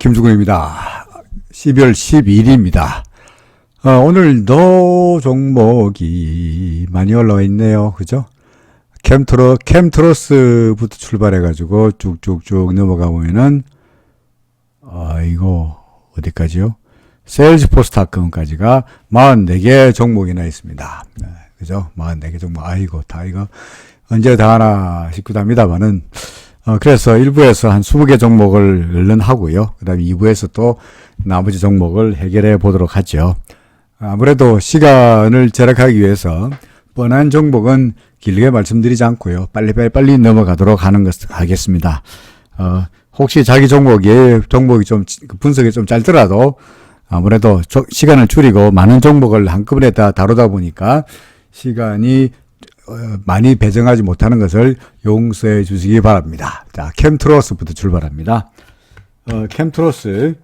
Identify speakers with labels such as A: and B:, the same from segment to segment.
A: 김주근입니다. 12월 12일입니다. 오늘도 종목이 많이 올라와 있네요. 그죠? 캠트로스부터 출발해가지고 쭉쭉쭉 넘어가 보면은, 이거, 어디까지요? 세일즈포스닷컴까지가 44개 종목이나 있습니다. 그죠? 44개 종목. 아이고, 다 이거, 언제 다 하나 싶기도 합니다만은, 그래서 1부에서 한 20개 종목을 얼른 하고요. 그 다음에 2부에서 또 나머지 종목을 해결해 보도록 하죠. 아무래도 시간을 절약하기 위해서 뻔한 종목은 길게 말씀드리지 않고요. 빨리 넘어가도록 하겠습니다. 혹시 자기 종목이 좀 분석이 좀 짧더라도 아무래도 시간을 줄이고 많은 종목을 한꺼번에 다 다루다 보니까 시간이 많이 배정하지 못하는 것을 용서해 주시기 바랍니다. 자, 캠트로스부터 출발합니다. 캠트로스,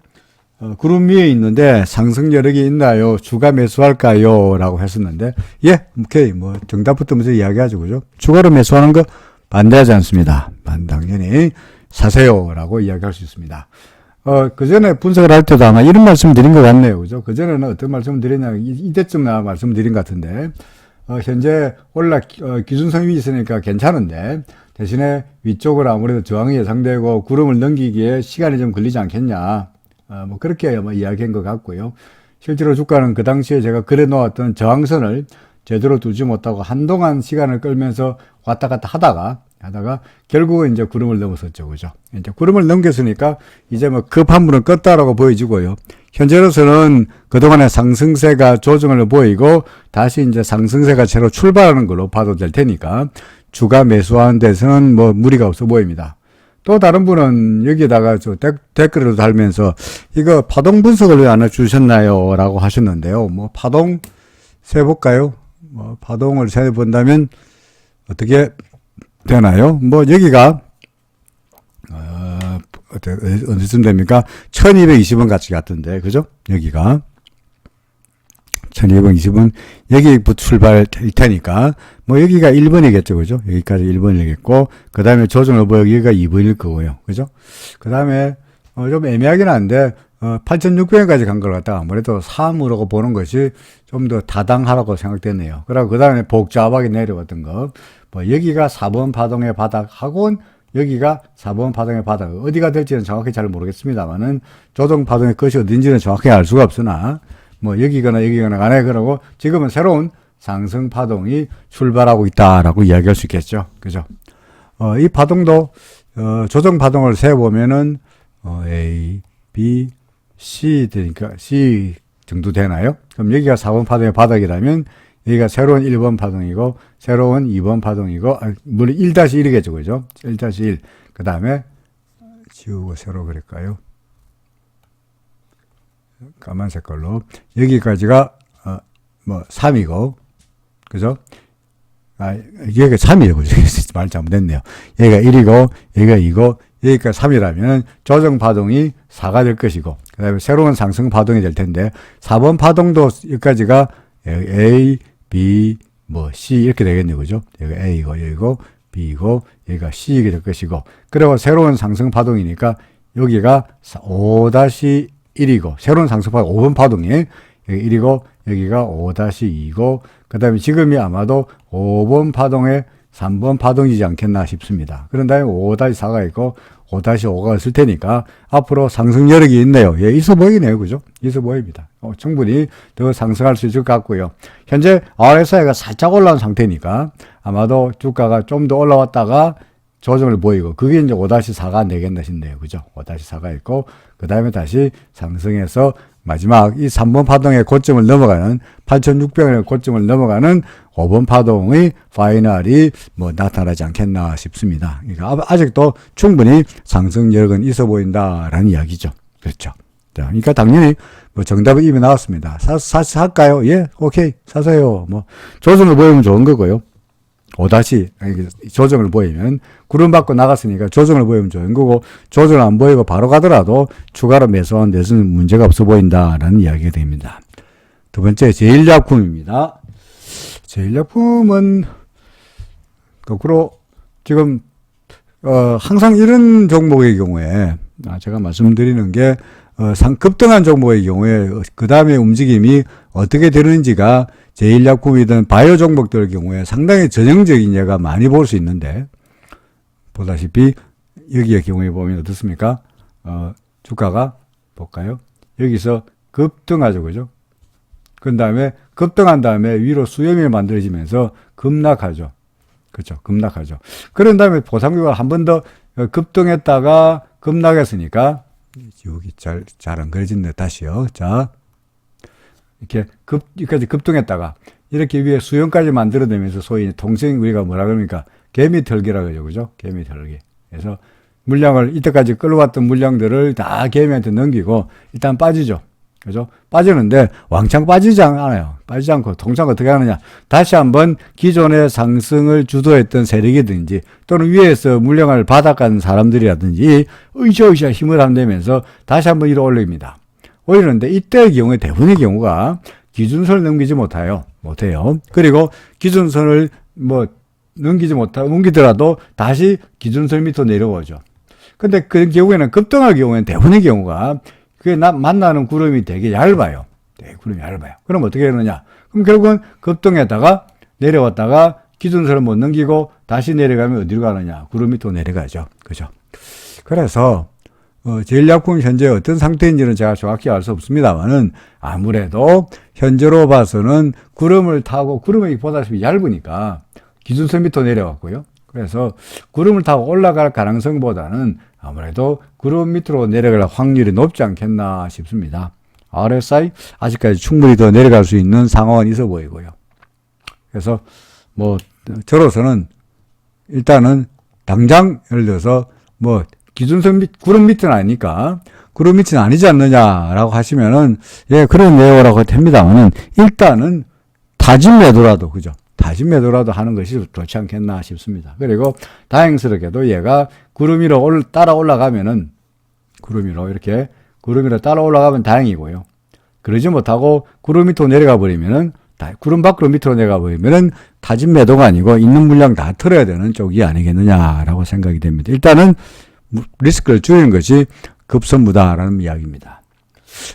A: 구름 위에 있는데 상승 여력이 있나요? 주가 매수할까요? 라고 했었는데, 예, 오케이. 정답부터 먼저 이야기하죠. 그죠? 추가로 매수하는 거 반대하지 않습니다. 당연히 사세요. 라고 이야기할 수 있습니다. 그 전에 분석을 할 때도 아마 이런 말씀 드린 것 같네요. 그죠? 그 전에는 어떤 말씀 드렸냐, 이때쯤 말씀드린 것 같은데, 현재 기준선 위 있으니까 괜찮은데, 대신에 위쪽으로 아무래도 저항이 예상되고 구름을 넘기기에 시간이 좀 걸리지 않겠냐. 그렇게 이야기한 것 같고요. 실제로 주가는 그 당시에 제가 그래 놓았던 저항선을 제대로 두지 못하고 한동안 시간을 끌면서 왔다 갔다 하다가 결국은 이제 구름을 넘었었죠. 그죠? 이제 구름을 넘겼으니까 이제 급한 불은 껐다라고 보여지고요. 현재로서는 그동안의 상승세가 조정을 보이고 다시 이제 상승세가 새로 출발하는 걸로 봐도 될 테니까 주가 매수하는 데서는 무리가 없어 보입니다. 또 다른 분은 여기에다가 댓글을 달면서 이거 파동 분석을 왜 안 해주셨나요? 라고 하셨는데요. 파동 세볼까요? 파동을 세본다면 어떻게 되나요? 여기가, 어디쯤 됩니까? 1220원 같은데, 그죠? 여기가. 1220원, 여기부터 출발일 테니까, 여기가 1번이겠죠, 그죠? 여기까지 1번이겠고, 그 다음에 조정을 여기가 2번일 거고요, 그죠? 그 다음에, 좀 애매하긴 한데, 8,600원까지 간 걸 갖다가 아무래도 3으로 보는 것이 좀 더 타당하라고 생각되네요. 그리고 그 다음에 복잡하게 내려왔던 거, 여기가 4번 파동의 바닥하고는 여기가 4번 파동의 바닥, 어디가 될지는 정확히 잘 모르겠습니다만은 조정 파동의 끝이 어딘지는 정확히 알 수가 없으나, 여기거나 간에 그러고 지금은 새로운 상승 파동이 출발하고 있다라고 이야기할 수 있겠죠. 그죠? 이 파동도, 조정 파동을 세보면은, A, B, C 되니까 C 정도 되나요? 그럼 여기가 4번 파동의 바닥이라면 여기가 새로운 1번 파동이고 새로운 2번 파동이고 물론 1-1이겠죠. 그죠? 1-1. 그 다음에 지우고 새로 그릴까요? 까만 색깔로 여기까지가 3이고 그죠? 여기가 3이에요. 그죠? 말 잘못했네요. 여기가 1이고 여기가 2고 여기가 3이라면 조정 파동이 4가 될 것이고 그 다음에 새로운 상승 파동이 될 텐데 4번 파동도 여기까지가 A, B, C 이렇게 되겠네요. 그죠? 여기가 A고 여기고 B고 여기가 C가 될 것이고 그리고 새로운 상승 파동이니까 여기가 5-1이고 새로운 상승 파동 5번 파동이 여기 1이고 여기가 5-2고 그 다음에 지금이 아마도 5번 파동에 3번 파동이지 않겠나 싶습니다. 그런 다음에 5-4가 있고 5-5가 있을 테니까 앞으로 상승 여력이 있네요. 예, 있어 보이네요. 그죠? 있어 보입니다. 충분히 더 상승할 수 있을 것 같고요. 현재 RSI가 살짝 올라온 상태니까 아마도 주가가 좀 더 올라왔다가 조정을 보이고 그게 이제 5-4가 되겠나 싶네요. 그죠? 5-4가 있고 그 다음에 다시 상승해서 마지막 이 3번 파동의 고점을 넘어가는 8,600원의 고점을 넘어가는 5번 파동의 파이널이 나타나지 않겠나 싶습니다. 그러니까 아직도 충분히 상승 여력은 있어 보인다라는 이야기죠. 그렇죠. 자, 그러니까 당연히 정답은 이미 나왔습니다. 살까요? 예, 오케이, 사세요. 조정을 보이면 좋은 거고요. 5다시 조정을 보이면 구름 밖으로 나갔으니까 조정을 보이면 좋은 거고 조정을 안 보이고 바로 가더라도 추가로 매수하는 데서는 문제가 없어 보인다라는 이야기가 됩니다. 두 번째 제일약품입니다. 제일약품은 거꾸로 지금 항상 이런 종목의 경우에 제가 말씀드리는 게 급등한 종목의 경우에 그 다음에 움직임이 어떻게 되는지가 제일약품이든 바이오 종목들의 경우에 상당히 전형적인 예가 많이 볼 수 있는데, 보다시피 여기의 경우에 보면 어떻습니까? 주가가 볼까요? 여기서 급등하죠, 그죠? 그 다음에 급등한 다음에 위로 수렴이 만들어지면서 급락하죠. 그렇죠. 급락하죠. 그런 다음에 보상주가 한 번 더 급등했다가 급락했으니까, 여기 잘 안 그려진네. 다시요. 자, 여기까지 급등했다가, 이렇게 위에 수렴까지 만들어내면서 소위 통생 우리가 뭐라 그럽니까? 개미털기라 그러죠. 그죠? 개미털기. 그래서 물량을, 이때까지 끌어왔던 물량들을 다 개미한테 넘기고, 일단 빠지죠. 그죠? 빠지는데, 왕창 빠지지 않아요. 빠지지 않고, 통상 어떻게 하느냐. 다시 한번 기존의 상승을 주도했던 세력이든지, 또는 위에서 물량을 받아간 사람들이라든지, 으쌰으쌰 힘을 한다면서 다시 한번 위로 올립니다. 올리는데, 이때의 경우에 대부분의 경우가 기준선을 넘기지 못해요. 그리고 기준선을 넘기더라도 다시 기준선 밑으로 내려오죠. 근데 그 경우에는 급등할 경우에는 대부분의 경우가 그게 만나는 구름이 되게 얇아요. 구름이 얇아요. 그럼 어떻게 되느냐? 그럼 결국은 급등했다가 내려왔다가 기준선을 못 넘기고 다시 내려가면 어디로 가느냐? 구름 밑으로 내려가죠. 그죠? 그래서 제일약품 현재 어떤 상태인지는 제가 정확히 알 수 없습니다만은 아무래도 현재로 봐서는 구름을 타고 구름이 보다시피 얇으니까 기준선 밑으로 내려왔고요. 그래서 구름을 타고 올라갈 가능성보다는 아무래도 구름 밑으로 내려갈 확률이 높지 않겠나 싶습니다. RSI 아직까지 충분히 더 내려갈 수 있는 상황은 있어 보이고요. 그래서 저로서는 일단은 당장 예를 들어서 기준선 구름 밑은 아니니까 구름 밑은 아니지 않느냐라고 하시면은 그런 내용이라고 합니다만은 일단은 다진 매도라도 그죠? 다진 매도라도 하는 것이 좋지 않겠나 싶습니다. 그리고 다행스럽게도 얘가 구름 위로 따라 올라가면은 구름 위로 따라 올라가면 다행이고요. 그러지 못하고 구름 밑으로 내려가 버리면은 구름 밖으로 밑으로 내려가 버리면은 다진 매도가 아니고 있는 물량 다 털어야 되는 쪽이 아니겠느냐라고 생각이 됩니다. 일단은 리스크를 줄이는 것이 급선무다라는 이야기입니다.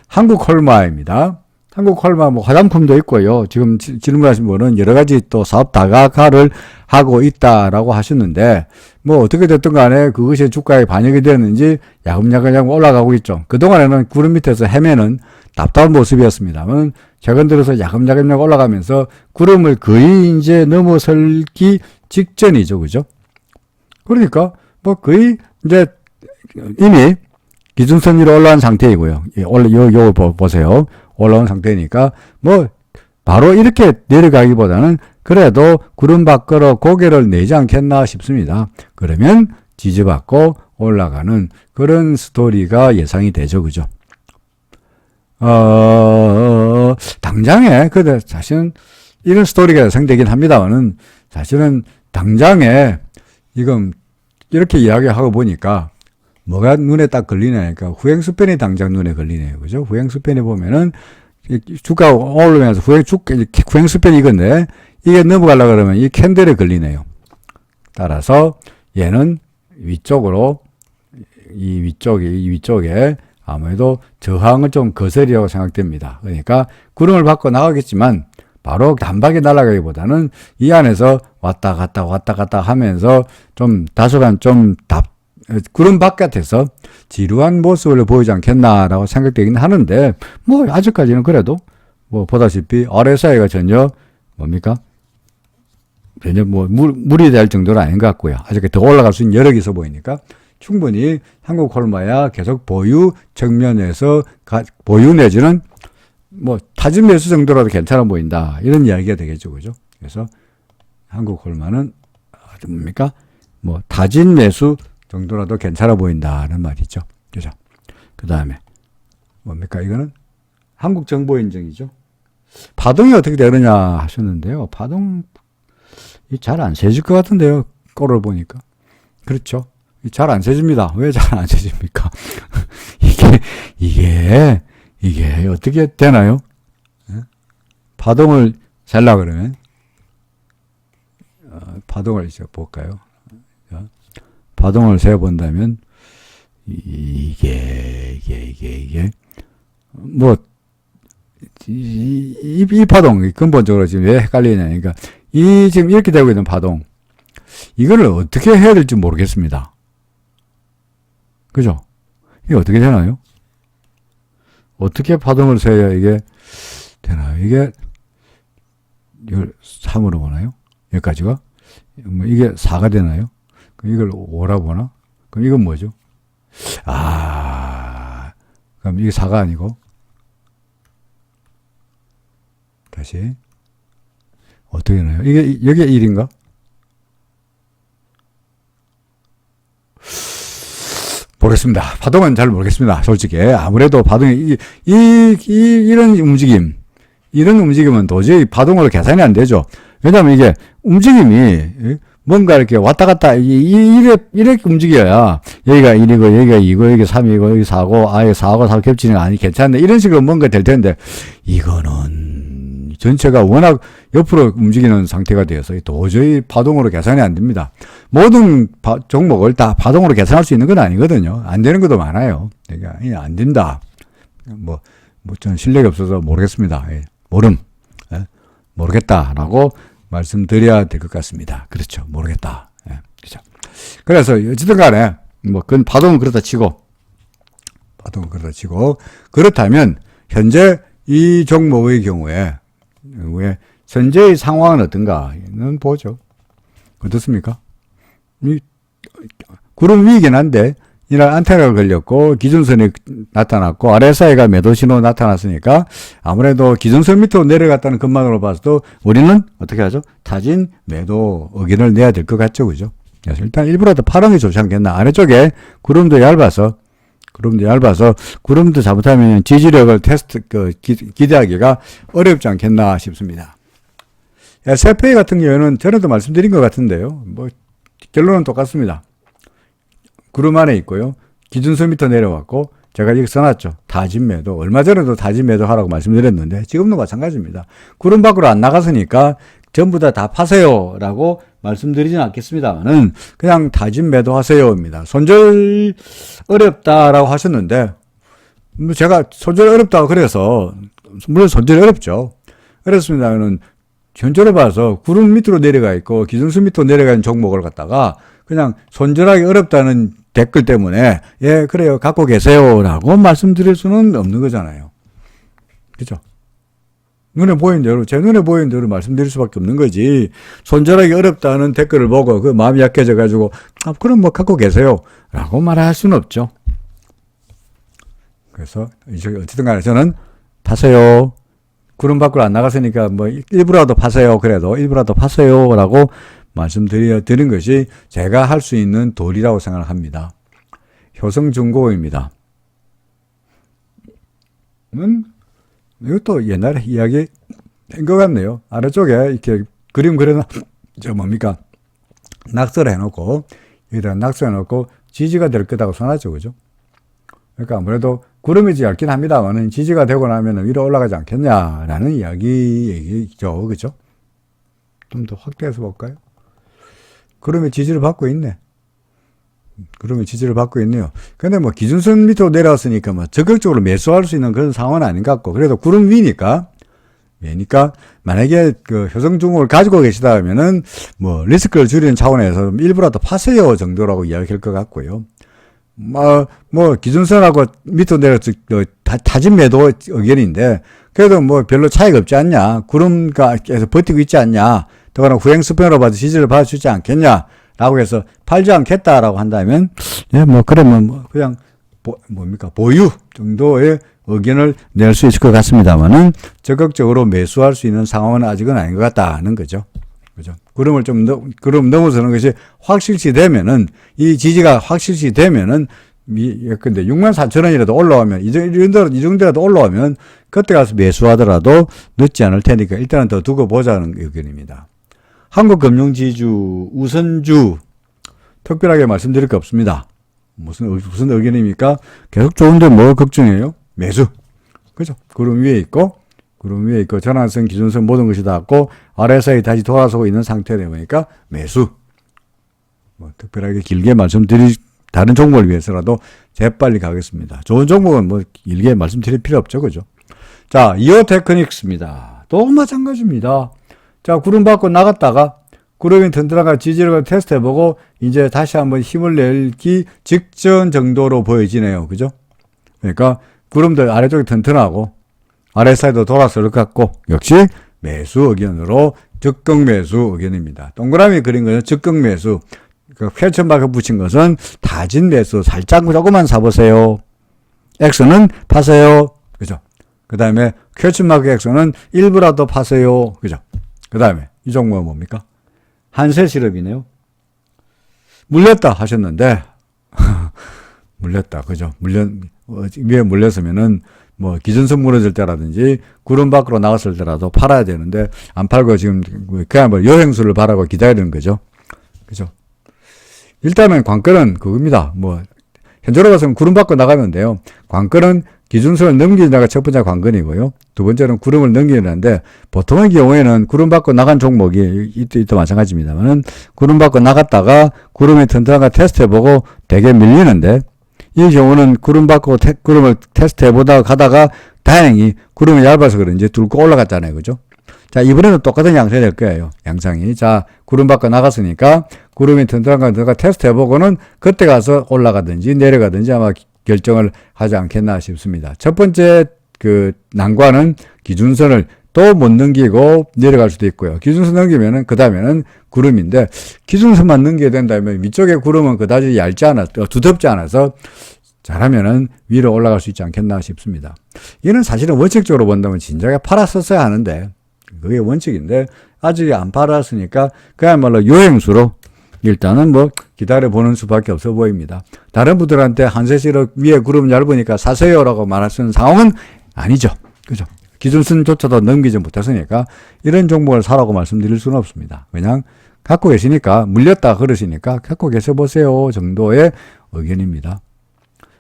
A: 한국홀마입니다. 한국홀마 화장품도 있고요. 지금 질문하신 분은 여러 가지 또 사업 다각화를 하고 있다라고 하셨는데 어떻게 됐든 간에 그것이 주가에 반영이 되었는지 야금야금 올라가고 있죠. 그동안에는 구름 밑에서 헤매는 답답한 모습이었습니다만 최근 들어서 야금야금 올라가면서 구름을 거의 이제 넘어설기 직전이죠. 그죠? 그러니까 거의 이제 이미 기준선 위로 올라온 상태이고요. 요거 보세요. 올라온 상태니까 바로 이렇게 내려가기보다는 그래도 구름 밖으로 고개를 내지 않겠나 싶습니다. 그러면 지지받고 올라가는 그런 스토리가 예상이 되죠. 그죠? 당장에 사실은 이런 스토리가 예상되긴 합니다만은 사실은 당장에 이건 이렇게 이야기하고 보니까 뭐가 눈에 딱 걸리냐니까 후행스팬이 당장 눈에 걸리네요. 그죠? 후행스팬에 보면은 주가 오르면서 후행스팬이 이건데 이게 넘어가려고 그러면 이 캔들에 걸리네요. 따라서 얘는 위쪽으로 이 위쪽에 아무래도 저항을 좀 거스리라고 생각됩니다. 그러니까 구름을 받고 나가겠지만 바로 단박에 날아가기보다는 이 안에서 왔다 갔다 하면서 좀 다소간 구름 바깥에서 지루한 모습을 보이지 않겠나라고 생각되긴 하는데 아직까지는 그래도 보다시피 RSI가 전혀 무리 될 정도는 아닌 것 같고요. 아직 더 올라갈 수 있는 여력이 있어 보이니까 충분히 한국홀마야 계속 보유 측면에서 보유 내지는 타진 매수 정도라도 괜찮아 보인다. 이런 이야기가 되겠죠. 그죠? 그래서 한국홀마는 타진 매수 정도라도 괜찮아 보인다는 말이죠. 그죠? 그 다음에 이거는 한국정보인증이죠. 파동이 어떻게 되느냐 하셨는데요. 파동 잘 안 세질 것 같은데요. 꼴을 보니까. 그렇죠. 잘 안 세집니다. 왜 잘 안 세집니까? 이게 어떻게 되나요? 파동을 셀라 그러면 파동을 이제 볼까요? 파동을 세본다면 이게 뭐 이 파동 근본적으로 지금 왜 헷갈리냐, 그러니까 이 지금 이렇게 되고 있는 파동, 이거를 어떻게 해야 될지 모르겠습니다. 그죠? 이게 어떻게 되나요? 어떻게 파동을 세야 이게 되나요? 이게 이걸 3으로 보나요? 여기까지가? 뭐 이게 4가 되나요? 그럼 이걸 5라고 보나? 그럼 이건 뭐죠? 그럼 이게 4가 아니고, 다시. 어떻게 되나요? 이게, 여기가 1인가? 모르겠습니다. 파동은 잘 모르겠습니다. 솔직히. 아무래도 파동이, 이런 움직임은 도저히 파동으로 계산이 안 되죠. 왜냐면 이게 움직임이 뭔가 이렇게 왔다 갔다 이렇게 움직여야 여기가 1이고 여기가 2고 여기 3이고 여기 4고 아예 4하고 4 겹치는 거 아니 괜찮네 이런 식으로 뭔가 될 텐데 이거는 전체가 워낙 옆으로 움직이는 상태가 되어서 도저히 파동으로 계산이 안 됩니다. 모든 종목을 다 파동으로 계산할 수 있는 건 아니거든요. 안 되는 것도 많아요. 그러니까 안 된다. 전 실력이 없어서 모르겠습니다. 모르겠다라고 말씀드려야 될 것 같습니다. 그렇죠. 모르겠다. 그렇죠. 그래서 어쨌든 간에 그건 파동은 그렇다 치고 그렇다면 현재 이 종목의 경우에 현재의 상황은 어떤가는 보죠. 어떻습니까? 구름 위이긴 한데 이날 안테나가 걸렸고 기준선이 나타났고 RSI가 매도 신호 나타났으니까 아무래도 기준선 밑으로 내려갔다는 것만으로 봐서도 우리는 어떻게 하죠? 타진 매도 의견을 내야 될 것 같죠, 그죠? 그래서 일단 일부라도 파란 게 좋지 않겠나? 아래쪽에 구름도 얇아서 구름도 잘못하면 지지력을 기대하기가 어렵지 않겠나 싶습니다. 세페이 같은 경우에는 전에도 말씀드린 것 같은데요. 결론은 똑같습니다. 구름 안에 있고요. 기준선 밑으로 내려왔고 제가 여기 써놨죠. 타진 매도. 얼마 전에도 타진 매도 하라고 말씀드렸는데 지금도 마찬가지입니다. 구름 밖으로 안 나갔으니까 전부 다 파세요 라고 말씀드리진 않겠습니다만은 그냥 타진 매도 하세요입니다. 손절 어렵다라고 하셨는데 제가 손절 어렵다고 그래서 물론 손절이 어렵죠. 어렵습니다만은 현재로 봐서 구름 밑으로 내려가 있고 기준선 밑으로 내려가는 종목을 갖다가 그냥 손절하기 어렵다는 댓글 때문에 그래요 갖고 계세요라고 말씀드릴 수는 없는 거잖아요. 그죠? 눈에 보이는 대로 제 눈에 보이는 대로 말씀드릴 수밖에 없는 거지. 손절하기 어렵다는 댓글을 보고 그 마음이 약해져 가지고 그럼 갖고 계세요라고 말할 수는 없죠. 그래서 어쨌든 간에 저는 파세요. 구름 밖으로 안 나갔으니까 일부라도 파세요. 그래도 일부라도 파세요라고 말씀드린 것이 제가 할 수 있는 도리라고 생각을 합니다. 효성중공업입니다. 이것도 옛날에 이야기 된 것 같네요. 아래쪽에 이렇게 그림 낙서를 해놓고 여기다 낙서해놓고 지지가 될 거다고 써놨죠. 그죠? 그러니까 아무래도 구름이 얇긴 합니다만은 지지가 되고 나면 위로 올라가지 않겠냐라는 얘기죠. 그죠? 좀 더 확대해서 볼까요? 구름이 지지를 받고 있네. 근데 기준선 밑으로 내려왔으니까 적극적으로 매수할 수 있는 그런 상황은 아닌 것 같고, 그래도 구름 위니까, 만약에 효성중공을 가지고 계시다 하면은, 리스크를 줄이는 차원에서 일부라도 파세요 정도라고 이야기할 것 같고요. 기준선하고 밑으로 내려서 타진 매도 의견인데, 그래도 별로 차이가 없지 않냐. 구름가에서 버티고 있지 않냐. 더구나 후행 스패너로 봐도 지지를 받을 수 있지 않겠냐 라고 해서 팔지 않겠다라고 한다면 그러면 그냥 보유 정도의 의견을 낼 수 있을 것 같습니다만은 적극적으로 매수할 수 있는 상황은 아직은 아닌 것 같다는 거죠. 그죠? 구름을 구름 넘어서는 것이 확실시 되면은 이 지지가 확실시 되면은 근데 64,000원이라도 올라오면 이 정도라도 올라오면 그때 가서 매수하더라도 늦지 않을 테니까 일단은 더 두고 보자는 의견입니다. 한국금융지주 우선주 특별하게 말씀드릴 게 없습니다. 무슨 의견입니까? 계속 좋은데 뭐 걱정해요? 매수. 그죠? 구름 위에 있고 전환선, 기준선 모든 것이 닿았고 RSI 다시 돌아서고 있는 상태다 보니까 매수. 특별하게 길게 다른 종목을 위해서라도 재빨리 가겠습니다. 좋은 종목은 뭐 일개 말씀드릴 필요 없죠. 그죠? 자, 이어 테크닉스입니다. 또 마찬가지입니다. 자, 구름 받고 나갔다가 구름이 튼튼한가 지지력을 테스트해보고 이제 다시 한번 힘을 내기 직전 정도로 보여지네요. 그죠? 그러니까 구름들 아래쪽이 튼튼하고 아래 사이도 돌아설 것 같고 역시 매수 의견으로 적극 매수 의견입니다. 동그라미 그린 것은 적극 매수, 그 퀘스천마크 붙인 것은 다진 매수, 살짝 조금만 사보세요. X는 파세요. 그죠? 그 다음에 퀘스천마크 X는 일부라도 파세요. 그죠? 그 다음에 이 종목은 뭡니까? 한세실업이네요. 물렸다 하셨는데 물렸다. 그죠? 위에 물렸으면은 뭐 기준선 무너질 때라든지 구름 밖으로 나갔을 때라도 팔아야 되는데 안 팔고 지금 그냥 뭐 여행수를 바라고 기다리는 거죠. 그죠? 일단은 관건은 그겁니다. 뭐 현재로 봐서는 구름 밖으로 나가면 돼요. 관건은 기준선을 넘기느냐가 첫 번째 관건이고요. 두 번째는 구름을 넘기는데 보통의 경우에는 구름 밖으로 나간 종목이 이때 마찬가지입니다만은 구름 밖으로 나갔다가 구름이 튼튼한가 테스트해보고 되게 밀리는데 이 경우는 구름 밖으로 구름을 테스트해보다가 가다가 다행히 구름이 얇아서 그런지 뚫고 올라갔잖아요. 그죠? 자, 이번에는 똑같은 양상이 될 거예요. 양상이. 자, 구름 밖으로 나갔으니까 구름이 튼튼한가 테스트해보고는 그때 가서 올라가든지 내려가든지 아마 결정을 하지 않겠나 싶습니다. 첫 번째 그 난관은 기준선을 또 못 넘기고 내려갈 수도 있고요. 기준선 넘기면은 그 다음에는 구름인데 기준선만 넘기게 된다면 위쪽에 구름은 그다지 얇지 두텁지 않아서 잘하면은 위로 올라갈 수 있지 않겠나 싶습니다. 이는 사실은 원칙적으로 본다면 진작에 팔았었어야 하는데 그게 원칙인데 아직 안 팔았으니까 그야말로 요행수로 일단은 뭐 기다려보는 수밖에 없어 보입니다. 다른 분들한테 한세실업 위에 구름 얇으니까 사세요라고 말할 수 있는 상황은 아니죠. 그죠? 기준선조차도 넘기지 못했으니까 이런 종목을 사라고 말씀드릴 수는 없습니다. 왜냐하면 갖고 계시니까 물렸다 그러시니까 갖고 계셔보세요 정도의 의견입니다.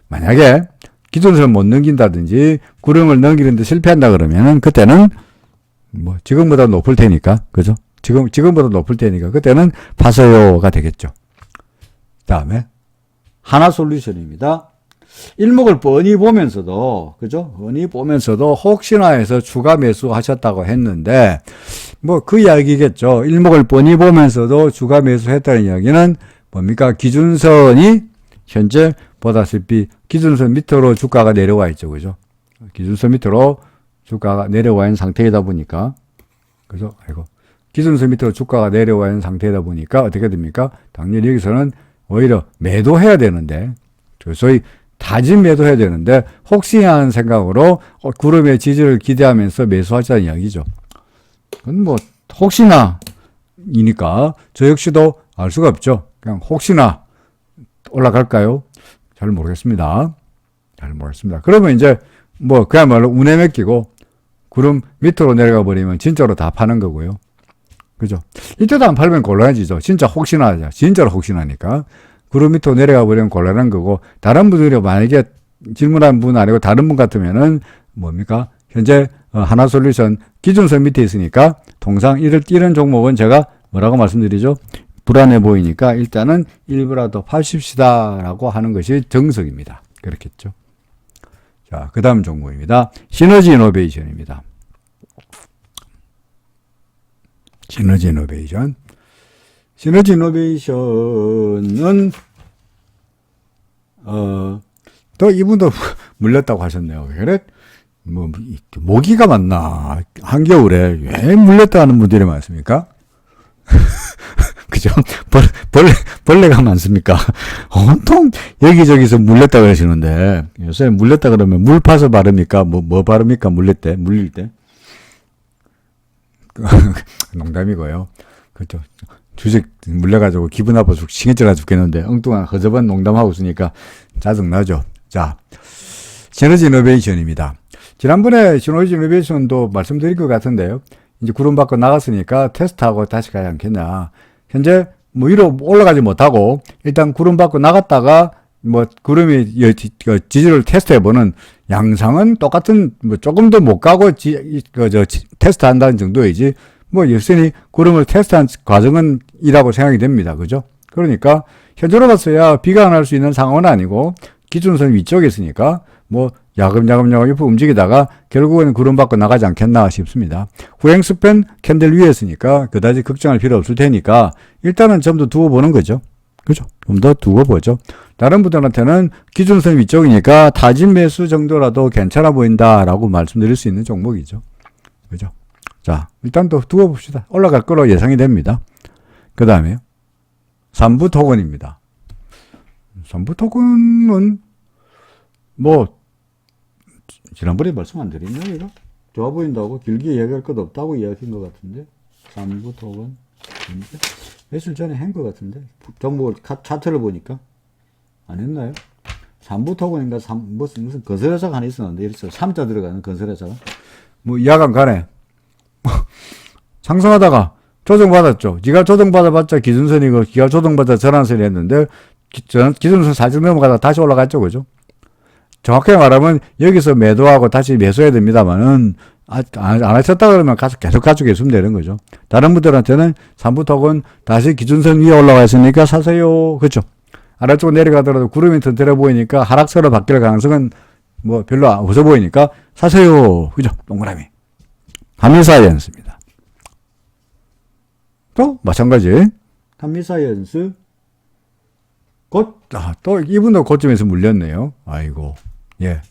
A: 만약에 기준선을 못 넘긴다든지 구름을 넘기는데 실패한다 그러면은 그때는 뭐 지금보다 높을 테니까 그죠? 지금보다 높을 테니까 그때는 파세요가 되겠죠. 다음에 하나솔루션입니다. 일목을 뻔히 보면서도 그죠? 뻔히 보면서도 혹시나 해서 추가 매수하셨다고 했는데 뭐 그 이야기겠죠. 일목을 뻔히 보면서도 추가 매수했다는 이야기는 뭡니까? 기준선이 현재 보다시피 기준선 밑으로 주가가 내려와 있죠. 그죠? 기준선 밑으로 주가가 내려와 있는 상태이다 보니까 그죠? 아이고. 기준선 밑으로 주가가 내려와 있는 상태이다 보니까 어떻게 됩니까? 당연히 여기서는 오히려 매도해야 되는데 소위 다진 매도해야 되는데 혹시나 하는 생각으로 구름의 지지를 기대하면서 매수하자는 이야기죠. 그건 뭐 혹시나 이니까 저 역시도 알 수가 없죠. 그냥 혹시나 올라갈까요? 잘 모르겠습니다. 그러면 이제 뭐 그야말로 운에 맡기고 구름 밑으로 내려가 버리면 진짜로 다 파는 거고요. 그죠? 이때도 안 팔면 곤란해지죠. 진짜 혹시나 하죠. 진짜로 혹시나니까. 구름 밑으로 내려가 버리면 곤란한 거고, 다른 분들이 만약에 질문한 분 아니고 다른 분 같으면은 뭡니까? 현재 하나솔루션 기준선 밑에 있으니까 통상 이런 종목은 제가 뭐라고 말씀드리죠? 불안해 보이니까 일단은 일부라도 파십시다라고 하는 것이 정석입니다. 그렇겠죠. 자, 그 다음 종목입니다. 시너지 이노베이션입니다. 시너지 이노베이션은 또 이분도 물렸다고 하셨네요. 그래? 뭐 모기가 많나? 한겨울에 왜 물렸다 하는 분들이 많습니까? 그죠? 벌레가 많습니까? 온통 여기저기서 물렸다 그러시는데 요새 물렸다 그러면 물 파서 바릅니까? 뭐 바릅니까? 물릴 때? 농담이고요. 그렇죠. 주식 물려가지고 기분 나빠서 신경질나 죽겠는데 엉뚱한 허접한 농담하고 있으니까 짜증나죠. 자, 시너지 이노베이션입니다. 지난번에 시너지 이노베이션도 말씀드릴 것 같은데요. 이제 구름 밖으로 나갔으니까 테스트하고 다시 가야 않겠냐. 현재 뭐 위로 올라가지 못하고 일단 구름 밖으로 나갔다가 뭐 구름이 지지를 테스트해보는 양상은 똑같은 뭐 조금 더 못 가고 테스트한다는 정도이지 뭐 여전히 구름을 테스트한 과정은 이라고 생각이 됩니다. 그죠? 그러니까 현재로 봤어야 비관할 수 있는 상황은 아니고 기준선 위쪽에 있으니까 뭐 야금야금 옆으로 움직이다가 결국은 구름 밖으로 나가지 않겠나 싶습니다. 후행스팬 캔들 위에 있으니까 그다지 걱정할 필요 없을 테니까 일단은 좀 더 두고 보는 거죠. 그죠? 좀 더 두고 보죠. 다른 분들한테는 기준선 위쪽이니까 타진 매수 정도라도 괜찮아 보인다라고 말씀드릴 수 있는 종목이죠. 그죠? 자, 일단 또 두고 봅시다. 올라갈 거로 예상이 됩니다. 그 다음에요. 삼부 토건입니다. 삼부 토건은 뭐 지난번에 말씀 안 드렸나 이거? 좋아 보인다고 길게 이야기할 것 없다고 이야기한 것 같은데 삼부 토건 며칠 전에 한 것 같은데 종목을 차트를 보니까 안 했나요? 삼부 토건인가 무슨 건설회사가 하나 있었는데 이랬어 3자 들어가는 건설회사가 뭐 야간 간에 상승하다가 조정받았죠. 기가 조정받아봤자 기준선이고 기가 조정받아 전환선이 했는데 기준선 살짝 넘어가다가 다시 올라갔죠. 그죠? 정확하게 말하면 여기서 매도하고 다시 매수해야 됩니다만은 안 하셨다 그러면 계속 가지고 있으면 되는 거죠. 다른 분들한테는 3부톡은 다시 기준선 위에 올라가 있으니까 사세요. 그렇죠? 아래쪽 내려가더라도 구름이 튼튼해 보이니까 하락세로 바뀔 가능성은 뭐 별로 없어 보이니까 사세요. 그죠? 동그라미. 한미사이언스입니다. 또 마찬가지. 한미사이언스 또 이분도 고점에서 물렸네요. 아이고. 예.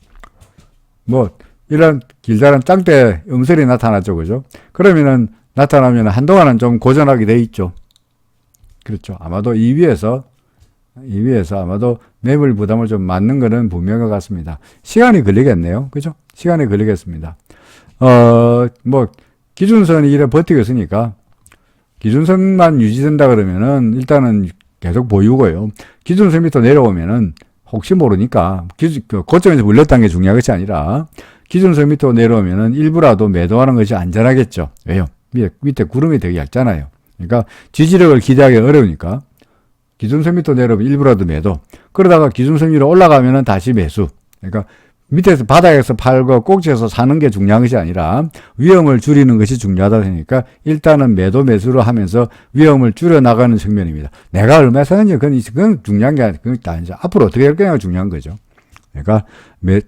A: 뭐 이런 길다란 짱대 음설이 나타났죠. 그죠? 그러면은 나타나면 한동안은 좀 고전하게 돼 있죠. 그렇죠. 아마도 이 위에서 아마도 매물 부담을 좀 맞는 거는 분명한 것 같습니다. 시간이 걸리겠네요. 그죠? 시간이 걸리겠습니다. 뭐 기준선이 이래 버티고 있으니까 기준선만 유지된다 그러면은 일단은 계속 보유고요. 기준선 밑으로 내려오면은 혹시 모르니까 고점에서 물렸다는 게 중요한 것이 아니라 기준선 밑으로 내려오면은 일부라도 매도하는 것이 안전하겠죠. 왜요? 밑에 구름이 되게 얇잖아요. 그러니까 지지력을 기대하기 어려우니까 기준선 밑으로 내려오면 일부라도 매도. 그러다가 기준선 위로 올라가면은 다시 매수. 그러니까 밑에서 바닥에서 팔고 꼭지에서 사는 게 중요한 것이 아니라 위험을 줄이는 것이 중요하다 보니까 일단은 매도 매수로 하면서 위험을 줄여 나가는 측면입니다. 내가 얼마 사는지 그건 중요한 게 아니죠. 앞으로 어떻게 할 거냐가 중요한 거죠. 그러니까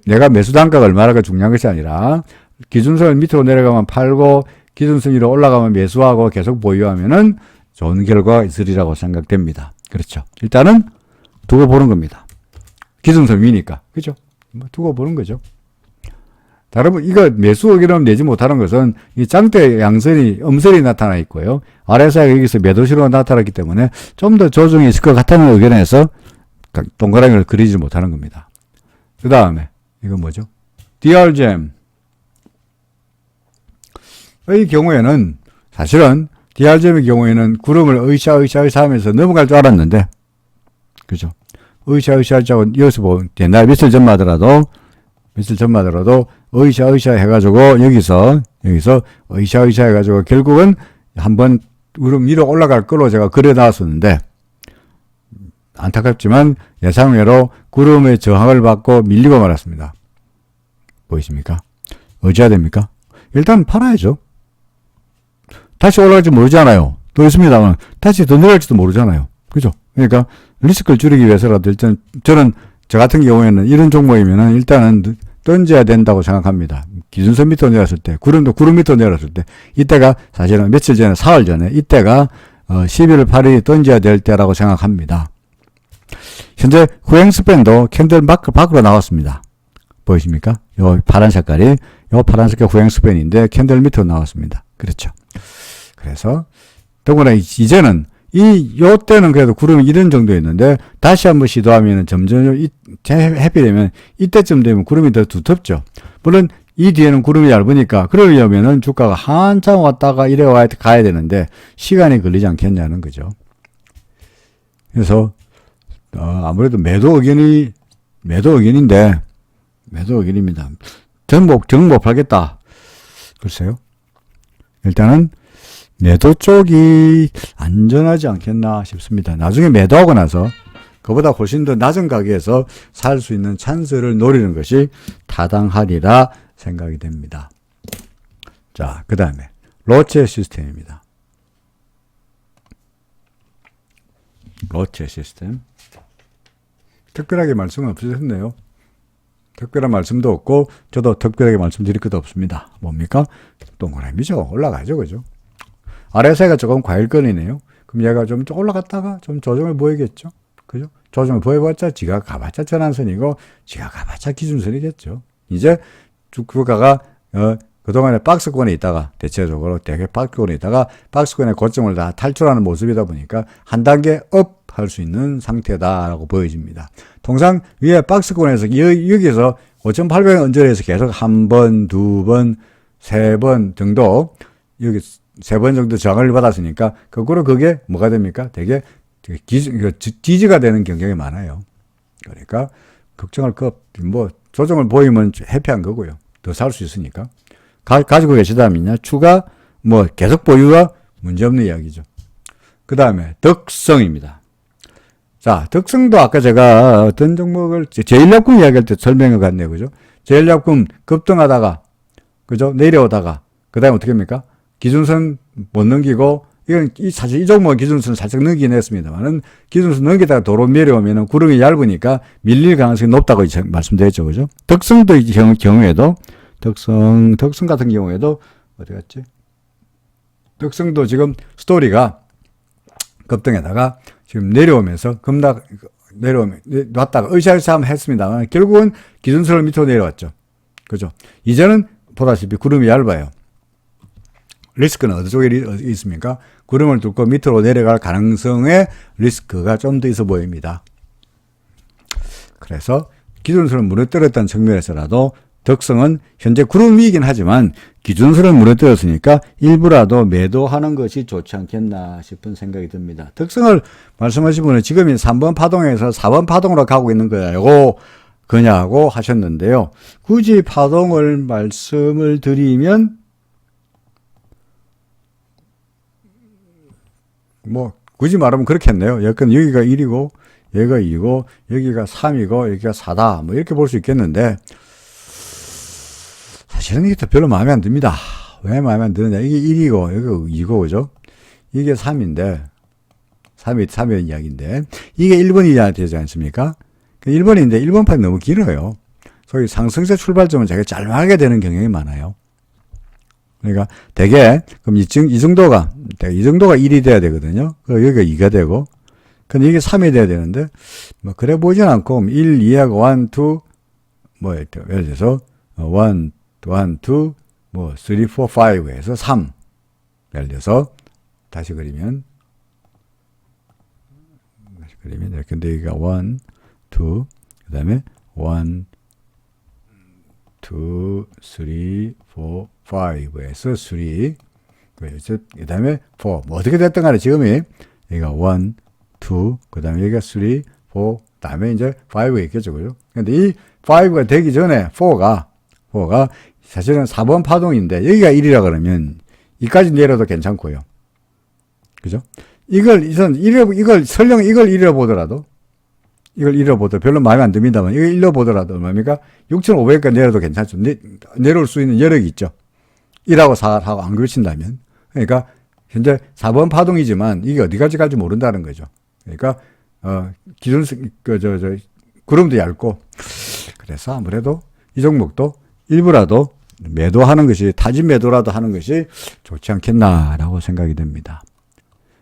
A: 내가 매수 단가가 얼마나가 중요한 것이 아니라 기준선을 밑으로 내려가면 팔고 기준선 위로 올라가면 매수하고 계속 보유하면은 좋은 결과가 있으리라고 생각됩니다. 그렇죠. 일단은 두고 보는 겁니다. 기준선 위니까. 그죠? 뭐 두고 보는 거죠. 다른 분, 이거 매수 의견을 내지 못하는 것은 이 짱대 양선이, 음선이 나타나 있고요. RSI가 여기서 매도시로 나타났기 때문에 좀 더 조정이 있을 것 같다는 의견에서 동그라미를 그리지 못하는 겁니다. 그 다음에, 이건 뭐죠? DRGM. 의 경우에는, 사실은 DRGM의 경우에는 구름을 으쌰 하면서 넘어갈 줄 알았는데, 그죠? 으쌰하고 이어서 보면 옛날 며칠 전만 하더라도 으쌰 해가지고 여기서 으쌰 해가지고 결국은 한번 구름 위로 올라갈 거로 제가 그려놨었는데 안타깝지만 예상외로 구름의 저항을 받고 밀리고 말았습니다. 보이십니까? 어찌해야 됩니까? 일단 팔아야죠. 다시 올라갈지 모르잖아요. 또 있습니다만 다시 더 내려갈지도 모르잖아요. 그죠? 그러니까 리스크를 줄이기 위해서라도 일단 저는 저 같은 경우에는 이런 종목이면은 일단은 던져야 된다고 생각합니다. 기준선 밑으로 내렸을 때, 구름 밑으로 내렸을 때, 이때가 사실은 며칠 전에, 4월 전에, 이때가 11월 8일이 던져야 될 때라고 생각합니다. 현재 후행스팬도 캔들 밖으로 나왔습니다. 보이십니까? 요 파란 색깔이, 요 파란 색깔 후행스팬인데 캔들 밑으로 나왔습니다. 그렇죠. 그래서 더구나 이제는 요 때는 그래도 구름이 이런 정도였는데 다시 한번 시도하면 점점 해피되면 이때쯤 되면 구름이 더 두텁죠. 물론 이 뒤에는 구름이 얇으니까 그러려면은 주가가 한참 왔다가 이래 가야 되는데 시간이 걸리지 않겠냐는 거죠. 그래서 아무래도 매도 의견입니다. 정목 팔겠다. 글쎄요. 일단은 매도 쪽이 안전하지 않겠나 싶습니다. 나중에 매도하고 나서 그보다 훨씬 더 낮은 가격에서 살 수 있는 찬스를 노리는 것이 타당하리라 생각이 됩니다. 자, 그 다음에 로체 시스템입니다. 로체 시스템. 특별하게 말씀은 없으셨네요. 특별한 말씀도 없고 저도 특별하게 말씀드릴 것도 없습니다. 뭡니까? 동그라미죠. 올라가죠. 그죠? RSI가 조금 과일권이네요. 그럼 얘가 좀 올라갔다가 좀 조정을 보이겠죠. 그죠? 조정을 보여봤자 지가 가봤자 전환선이고 지가 가봤자 기준선이겠죠. 이제 주가가 그동안에 박스권에 있다가 대체적으로 되게 박스권에 있다가 박스권의 고점을 다 탈출하는 모습이다 보니까 한 단계 업 할 수 있는 상태다라고 보여집니다. 통상 위에 박스권에서 여기서 5,800원 언저리에서 계속 한 번, 두 번, 세 번 정도 여기 세 번 정도 저항을 받았으니까 거꾸로 그게 뭐가 됩니까? 되게 지지가 되는 경향이 많아요. 그러니까 걱정할 거 뭐 조정을 보이면 해피한 거고요. 더 살 수 있으니까. 가지고 계시다면요. 추가 뭐 계속 보유가 문제없는 이야기죠. 그 다음에 덕성입니다. 자, 덕성도 아까 제가 어떤 종목을 제일약품 이야기할 때 설명해 갔네요. 그죠? 제일약품 급등하다가 그죠? 내려오다가 그 다음에 어떻게 합니까? 기준선 못 넘기고 이건 사실 이 종목은 기준선 살짝 넘기긴 했습니다만은 기준선 넘기다가 도로 내려오면은 구름이 얇으니까 밀릴 가능성이 높다고 말씀드렸죠. 그죠? 덕성도 이 경우에도 덕성 같은 경우에도 어디 갔지? 덕성도 지금 스토리가 급등에다가 지금 내려오면서 왔다가 으쌰으쌰 했습니다만 결국은 기준선을 밑으로 내려왔죠. 그죠? 이제는 보다시피 구름이 얇아요. 리스크는 어디 쪽에 있습니까? 구름을 뚫고 밑으로 내려갈 가능성의 리스크가 좀 더 있어 보입니다. 그래서 기준선을 무너뜨렸다는 측면에서라도 덕성은 현재 구름 위이긴 하지만 기준선을 무너뜨렸으니까 일부라도 매도하는 것이 좋지 않겠나 싶은 생각이 듭니다. 덕성을 말씀하신 분은 지금이 3번 파동에서 4번 파동으로 가고 있는 거냐고 하셨는데요. 굳이 파동을 말씀을 드리면 뭐 굳이 말하면 그렇겠네요. 여기가 1이고 여기가 2고 여기가 3이고 여기가 4다 뭐 이렇게 볼 수 있겠는데 사실은 이게 별로 마음에 안 듭니다. 왜 마음에 안 드느냐? 이게 1이고, 여기가 2고, 그죠? 이게 3인데, 3의 이야기인데, 이게 1번이야 되지 않습니까? 1번인데, 1번판이 너무 길어요. 소위 상승세 출발점은 자기가 짤막하게 되는 경향이 많아요. 그러니까, 대개, 그럼 이 정도가 1이 돼야 되거든요. 여기가 2가 되고, 근데 이게 3이 돼야 되는데, 뭐, 그래 보이진 않고, 1, 2하고 1, 2, 뭐, 예를 들어서, 1, 2, 뭐, 3, 4, 5에서 3. 예를 들어서, 다시 그리면, 근데 여기가 1, 2, 그 다음에 1, 2, 3, 4, 5에서 3. 그 다음에 4. 뭐, 어떻게 됐든 간에 지금이, 여기가 1, 2, 그 다음에 여기가 3, 4, 그 다음에 이제 5가 있겠죠. 그죠? 근데 이 5가 되기 전에 4가 사실은 4번 파동인데 여기가 1이라 그러면 이까지 내려도 괜찮고요. 그죠? 이걸 설령 이걸 1이라 보더라도 별로 마음에 안 듭니다만 이걸 1로 보더라도 얼마입니까? 6,500까지 내려도 괜찮죠. 내려올 수 있는 여력이 있죠. 1하고 4하고 안 그친다면. 그러니까 현재 4번 파동이지만 이게 어디까지 갈지 모른다는 거죠. 그러니까 구름도 얇고 그래서 아무래도 이 종목도 일부라도 매도하는 것이 타진 매도라도 하는 것이 좋지 않겠나라고 생각이 됩니다.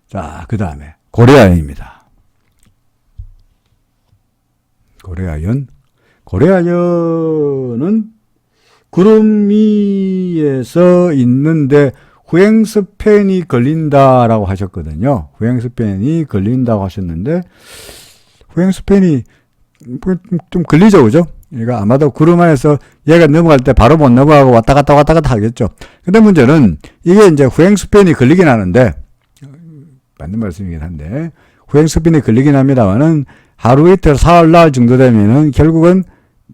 A: 자, 그 다음에 고려아연입니다. 고려아연은 구름 위에서 있는데 후행스팬이 걸린다라고 하셨거든요. 후행스팬이 걸린다고 하셨는데 후행스팬이 좀 걸리죠, 그죠? 그러니까 아마도 구름 안에서 얘가 넘어갈 때 바로 못 넘어가고 왔다 갔다 하겠죠. 근데 문제는 이게 이제 후행스팬이 걸리긴 하는데, 맞는 말씀이긴 한데, 후행스팬이 걸리긴 합니다만은 하루 이틀 사흘 나흘 정도 되면은 결국은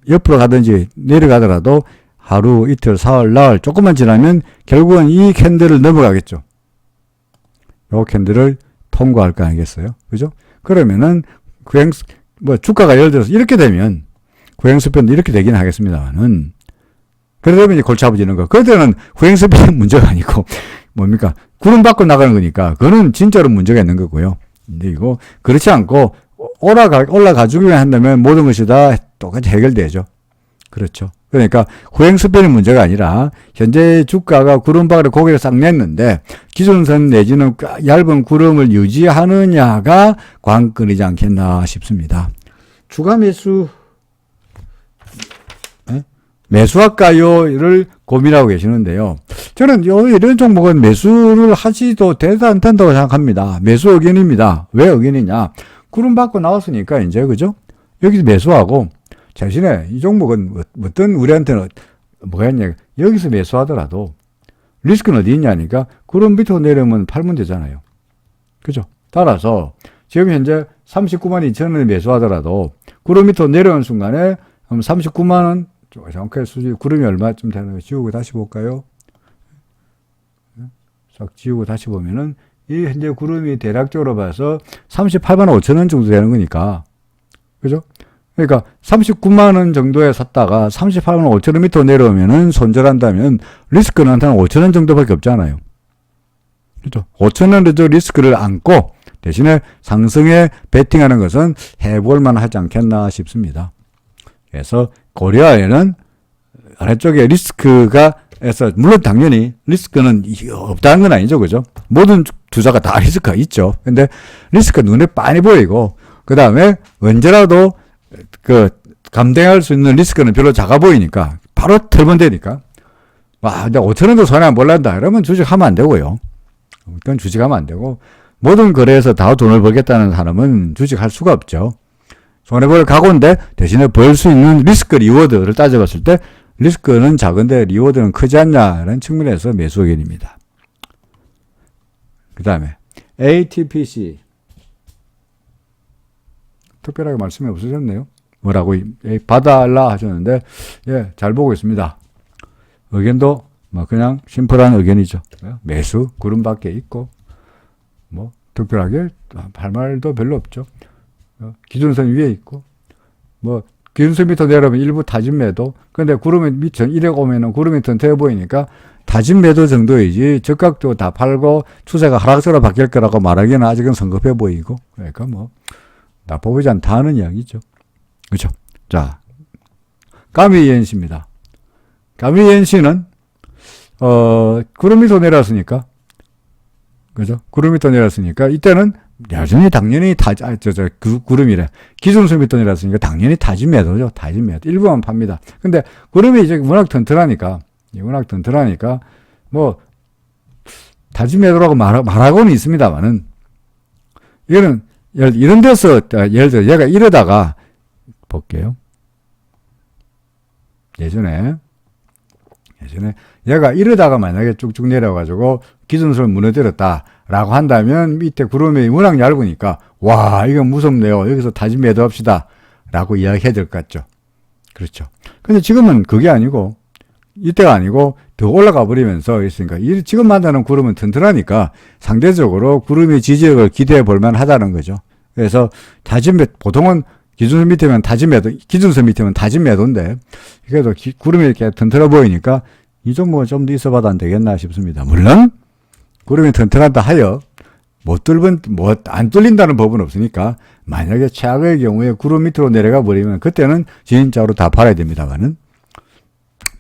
A: 옆으로 가든지 내려가더라도 하루 이틀 사흘 나흘 조금만 지나면 결국은 이 캔들을 넘어가겠죠. 요 캔들을 통과할 거 아니겠어요? 그죠? 그러면은 주가가 예를 들어서 이렇게 되면 후행스팬도 이렇게 되긴 하겠습니다만은, 그러다 보니 골치 아파지는 거. 그때는 후행스팬은 문제가 아니고, 뭡니까? 구름 밖으로 나가는 거니까, 그거는 진짜로 문제가 있는 거고요. 근데 그렇지 않고, 올라가주기만 한다면 모든 것이 다 똑같이 해결되죠. 그렇죠. 그러니까 후행 스피드 문제가 아니라 현재 주가가 구름박으로 고개를 싹 냈는데 기준선 내지는 얇은 구름을 유지하느냐가 관건이지 않겠나 싶습니다. 추가 매수할까요?를 고민하고 계시는데요. 저는 이런 종목은 매수를 하지도 되도 않는다고 생각합니다. 매수 의견입니다. 왜 의견이냐? 구름 받고 나왔으니까 이제 그죠? 여기서 매수하고 자신의 이 종목은 어떤 우리한테는 뭐가 있냐? 여기서 매수하더라도 리스크는 어디 있냐니까 구름 밑으로 내려오면 팔면 되잖아요. 그죠? 따라서 지금 현재 39만 2천 원에 매수하더라도 구름 밑으로 내려오는 순간에 39만 원 정확하게 수지 구름이 얼마쯤 되는 거 지우고 다시 볼까요? 싹 지우고 다시 보면은 이 현재 구름이 대략적으로 봐서 38만 5천 원 정도 되는 거니까 그죠? 그러니까 39만 원 정도에 샀다가 38만 5천 원 밑으로 내려오면은 손절한다면 리스크는 한 5천 원 정도밖에 없잖아요. 그죠? 5천 원의 리스크를 안고 대신에 상승에 베팅하는 것은 해볼 만하지 않겠나 싶습니다. 그래서 고려에는 아래쪽에 리스크가 해서 물론 당연히 리스크는 없다는 건 아니죠. 그죠? 모든 투자가 다 리스크가 있죠. 근데 리스크가 눈에 빤히 보이고 그다음에 언제라도 감당할 수 있는 리스크는 별로 작아 보이니까 바로 털면 되니까 와, 근데 5천 원도 손해 안 볼란다. 이러면 주식하면 안 되고요. 그건 주식하면 안 되고 모든 거래에서 다 돈을 벌겠다는 사람은 주식할 수가 없죠. 손해볼 각오인데 대신에 벌 수 있는 리스크 리워드를 따져봤을 때 리스크는 작은데 리워드는 크지 않냐는 측면에서 매수 의견입니다. 그 다음에 ATPC 특별하게 말씀이 없으셨네요. 뭐라고 봐달라 하셨는데 예, 잘 보고 있습니다. 의견도 뭐 그냥 심플한 의견이죠. 매수 구름밖에 있고 뭐 특별하게 할 말도 별로 없죠. 기준선 위에 있고 뭐 기준선 밑으로 내려오면 일부 타진 매도. 근데 구름이 밑에 이래 오면은 구름이 튼튼해 보이니까 타진 매도 정도이지 적극적으로 다 팔고 추세가 하락세로 바뀔 거라고 말하기는 아직은 성급해 보이고 그러니까 뭐 나빠 보이지 않다는 이야기죠. 그렇죠? 자, 까미엔씨입니다. 까미엔씨는 구름 밑으로 내려왔으니까 그죠? 구름 밑으로 내려왔으니까 이때는 여전히 당연히 구름이래. 기준선 밑으로 내려왔으니까 당연히 타진 매도죠. 타진 매도. 일부만 팝니다. 근데 구름이 이제 워낙 튼튼하니까 뭐 타진 매도라고 말하고는 있습니다만은 이거는 이런 데서 예를 들어 얘가 이러다가 볼게요. 예전에 얘가 이러다가 만약에 쭉쭉 내려가지고 기준선을 무너뜨렸다라고 한다면 밑에 구름이 워낙 얇으니까 와 이건 무섭네요. 여기서 타진 매도합시다 라고 이야기해야 될 것 같죠. 그렇죠. 근데 지금은 그게 아니고 이때가 아니고 더 올라가 버리면서 있으니까 지금 만나는 구름은 튼튼하니까 상대적으로 구름의 지지력을 기대해 볼 만하다는 거죠. 그래서 타진 매도 보통은 기준선 밑에면 타진 매도, 기준선 밑에면 타진 매도인데 그래도 구름이 이렇게 튼튼해 보이니까 이 종목은 좀 더 있어봐도 안 되겠나 싶습니다. 물론 구름이 튼튼하다 하여 안 뚫린다는 법은 없으니까 만약에 최악의 경우에 구름 밑으로 내려가 버리면 그때는 진짜로 다 팔아야 됩니다만은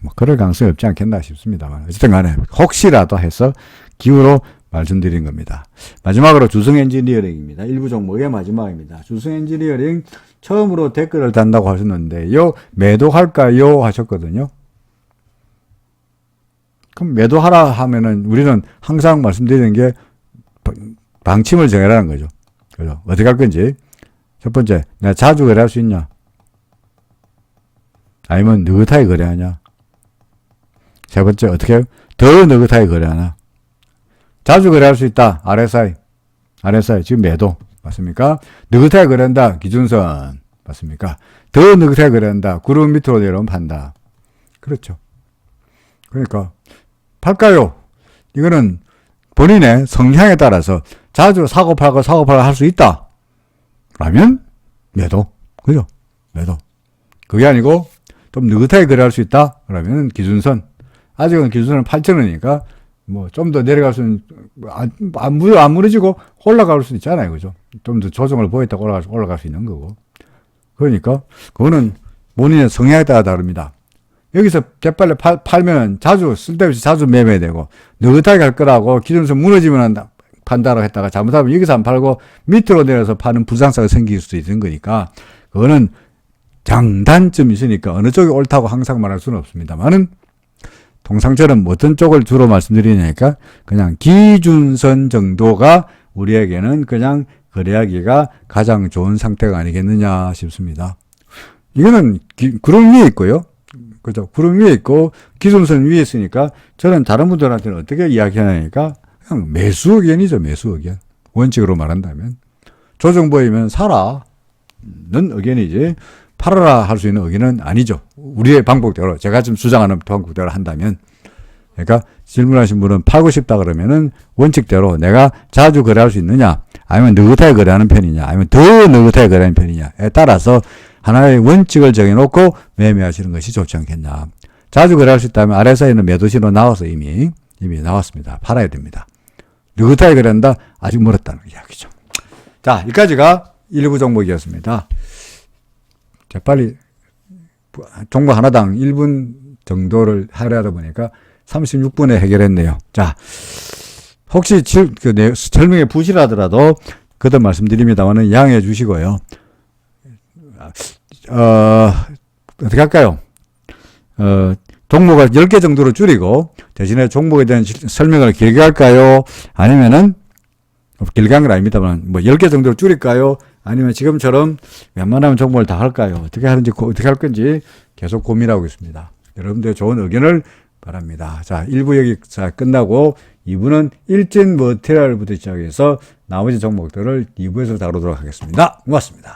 A: 뭐 그럴 가능성이 없지 않겠나 싶습니다만 어쨌든 간에 혹시라도 해서 기후로 말씀드린 겁니다. 마지막으로 주성 엔지니어링입니다. 일부 종목의 마지막입니다. 주성 엔지니어링 처음으로 댓글을 단다고 하셨는데 매도할까요 하셨거든요. 그럼 매도하라 하면은 우리는 항상 말씀드리는 게 방침을 정해라는 거죠. 그죠? 어떻게 할 건지. 첫 번째, 내가 자주 거래할 수 있냐? 아니면 느긋하게 거래하냐? 세 번째, 어떻게 해요? 더 느긋하게 거래하나? 자주 거래할 수 있다. RSI. 지금 매도. 맞습니까? 느긋하게 거래한다. 기준선. 맞습니까? 더 느긋하게 거래한다. 구름 밑으로 내려오면 판다. 그렇죠. 그러니까 팔까요? 이거는 본인의 성향에 따라서 자주 사고 팔고 할 수 있다. 라면 매도. 그죠? 매도. 그게 아니고 좀 느긋하게 거래할 수 있다. 그러면 기준선. 아직은 기준선은 8,000원이니까 뭐 좀 더 내려갈 수는 안 무너지고 올라갈 수도 있잖아요. 그죠? 좀 더 조정을 보였다고 올라갈 수 있는 거고. 그러니까 그거는 본인의 성향에 따라 다릅니다. 여기서 재빨리 팔면 쓸데없이 자주 매매되고 느긋하게 갈 거라고 기준선 무너지면 판다라고 했다가 잘못하면 여기서 안 팔고 밑으로 내려서 파는 불상사가 생길 수도 있는 거니까 그거는 장단점이 있으니까 어느 쪽이 옳다고 항상 말할 수는 없습니다만은 통상처럼 어떤 쪽을 주로 말씀드리냐니까 그냥 기준선 정도가 우리에게는 그냥 거래하기가 가장 좋은 상태가 아니겠느냐 싶습니다. 이거는 구름 위에 있고요. 그죠? 구름 위에 있고 기준선 위에 있으니까 저는 다른 분들한테는 어떻게 이야기하냐니까 그냥 매수 의견이죠. 매수 의견. 원칙으로 말한다면. 조정 보이면 사라. 는 의견이지. 팔아라 할 수 있는 의견은 아니죠. 우리의 방법대로, 제가 지금 주장하는 방법대로 한다면. 그러니까 질문하신 분은 팔고 싶다 그러면은 원칙대로 내가 자주 거래할 수 있느냐, 아니면 느긋하게 거래하는 편이냐, 아니면 더 느긋하게 거래하는 편이냐에 따라서 하나의 원칙을 정해놓고 매매하시는 것이 좋지 않겠냐. 자주 거래할 수 있다면 아래서 있는 매도 신호 나와서 이미 나왔습니다. 팔아야 됩니다. 느긋하게 거래한다? 아직 멀었다는 이야기죠. 자, 여기까지가 일부 종목이었습니다. 자, 빨리 종목 하나당 1분 정도를 하려다 보니까 36분에 해결했네요. 자, 혹시 설명에 부실하더라도 그때 말씀드립니다만은 양해해 주시고요. 어떻게 할까요? 종목을 10개 정도로 줄이고 대신에 종목에 대한 설명을 길게 할까요? 아니면은 길게 한 건 아닙니다만 뭐 10개 정도로 줄일까요? 아니면 지금처럼 웬만하면 종목을 다 할까요? 어떻게 할 건지 계속 고민하고 있습니다. 여러분들의 좋은 의견을 바랍니다. 자, 1부 여기서 끝나고 2부는 일진 머티리얼부터 시작해서 나머지 종목들을 2부에서 다루도록 하겠습니다. 고맙습니다.